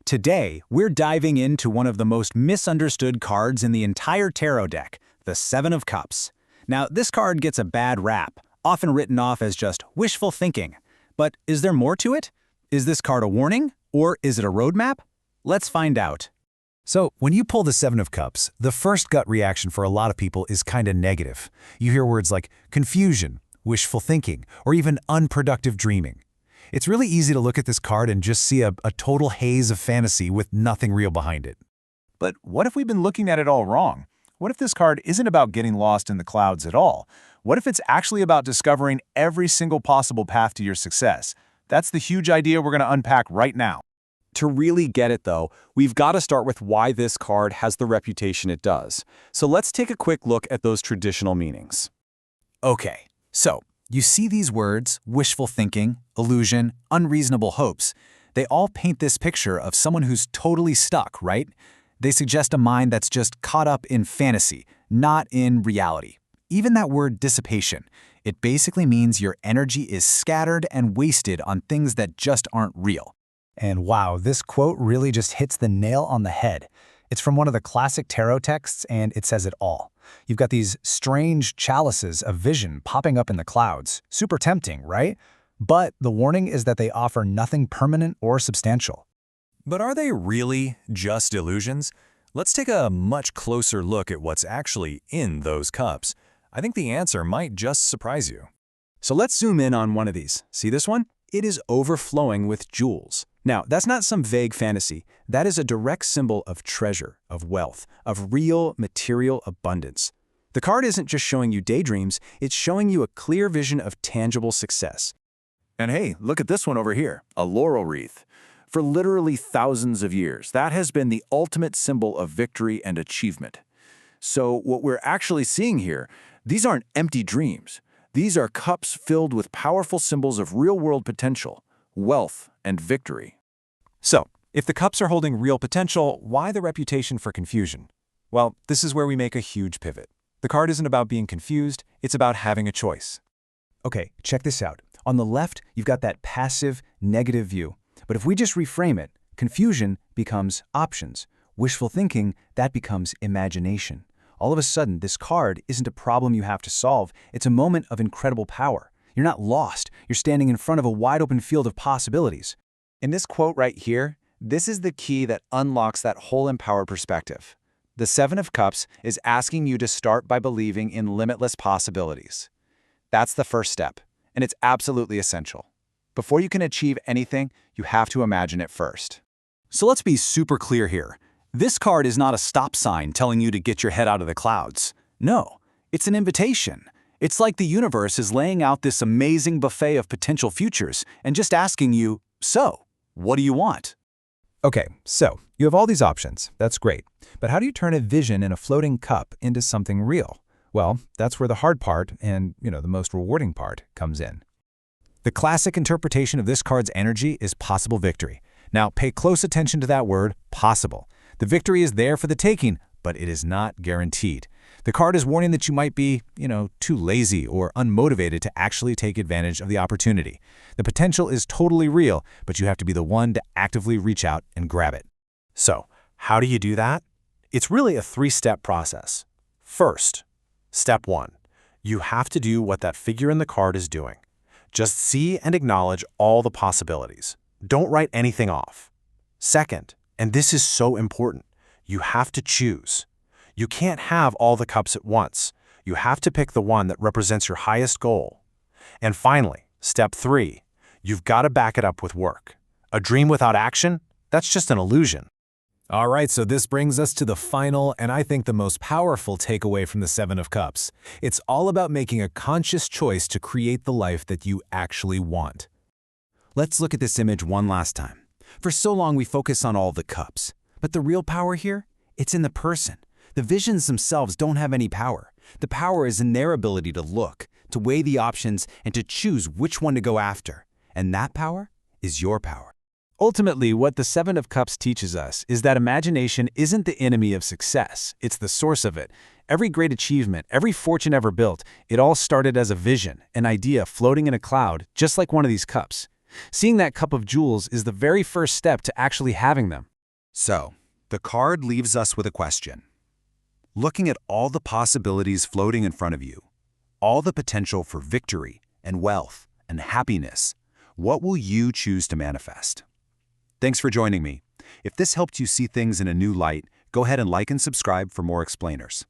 Today, we're diving into one of the most misunderstood cards in the entire tarot deck, the Seven of Cups. Now, this card gets a bad rap, often written off as just wishful thinking. But is there more to it? Is this card a warning, or is it a roadmap? Let's find out. So, when you pull the Seven of Cups, the first gut reaction for a lot of people is kinda negative. You hear words like confusion, wishful thinking, or even unproductive dreaming. It's really easy to look at this card and just see a total haze of fantasy with nothing real behind it. But what if we've been looking at it all wrong? What if this card isn't about getting lost in the clouds at all? What if it's actually about discovering every single possible path to your success? That's the huge idea we're going to unpack right now. To really get it, though, we've got to start with why this card has the reputation it does. So let's take a quick look at those traditional meanings. Okay, so you see these words, wishful thinking, illusion, unreasonable hopes. They all paint this picture of someone who's totally stuck, right? They suggest a mind that's just caught up in fantasy, not in reality. Even that word dissipation, it basically means your energy is scattered and wasted on things that just aren't real. And wow, this quote really just hits the nail on the head. It's from one of the classic tarot texts, and it says it all. You've got these strange chalices of vision popping up in the clouds. Super tempting, right? But the warning is that they offer nothing permanent or substantial. But are they really just illusions? Let's take a much closer look at what's actually in those cups. I think the answer might just surprise you. So let's zoom in on one of these. See this one? It is overflowing with jewels. Now, that's not some vague fantasy. That is a direct symbol of treasure, of wealth, of real material abundance. The card isn't just showing you daydreams, it's showing you a clear vision of tangible success. And hey, look at this one over here, a laurel wreath. For literally thousands of years, that has been the ultimate symbol of victory and achievement. So what we're actually seeing here, these aren't empty dreams. These are cups filled with powerful symbols of real-world potential, wealth, and victory. So, if the cups are holding real potential, why the reputation for confusion? Well, this is where we make a huge pivot. The card isn't about being confused, it's about having a choice. Okay, check this out. On the left, you've got that passive, negative view. But if we just reframe it, confusion becomes options. Wishful thinking, that becomes imagination. All of a sudden, this card isn't a problem you have to solve, it's a moment of incredible power. You're not lost, you're standing in front of a wide-open field of possibilities. In this quote right here, this is the key that unlocks that whole empowered perspective. The Seven of Cups is asking you to start by believing in limitless possibilities. That's the first step, and it's absolutely essential. Before you can achieve anything, you have to imagine it first. So let's be super clear here. This card is not a stop sign telling you to get your head out of the clouds. No, it's an invitation. It's like the universe is laying out this amazing buffet of potential futures and just asking you, so, what do you want? Okay, so you have all these options. That's great. But how do you turn a vision in a floating cup into something real? Well, that's where the hard part and, the most rewarding part comes in. The classic interpretation of this card's energy is possible victory. Now, pay close attention to that word, possible. The victory is there for the taking, but it is not guaranteed. The card is warning that you might be, too lazy or unmotivated to actually take advantage of the opportunity. The potential is totally real, but you have to be the one to actively reach out and grab it. So, how do you do that? It's really a three-step process. First, step 1. You have to do what that figure in the card is doing. Just see and acknowledge all the possibilities. Don't write anything off. Second, and this is so important, you have to choose. You can't have all the cups at once. You have to pick the one that represents your highest goal. And finally, step 3, you've got to back it up with work. A dream without action? That's just an illusion. All right, so this brings us to the final and I think the most powerful takeaway from the Seven of Cups. It's all about making a conscious choice to create the life that you actually want. Let's look at this image one last time. For so long we focus on all the cups, but the real power here, it's in the person. The visions themselves don't have any power. The power is in their ability to look, to weigh the options, and to choose which one to go after. And that power is your power. Ultimately, what the Seven of Cups teaches us is that imagination isn't the enemy of success, it's the source of it. Every great achievement, every fortune ever built, it all started as a vision, an idea floating in a cloud, just like one of these cups. Seeing that cup of jewels is the very first step to actually having them. So, the card leaves us with a question. Looking at all the possibilities floating in front of you, all the potential for victory and wealth and happiness, what will you choose to manifest? Thanks for joining me. If this helped you see things in a new light, go ahead and like and subscribe for more explainers.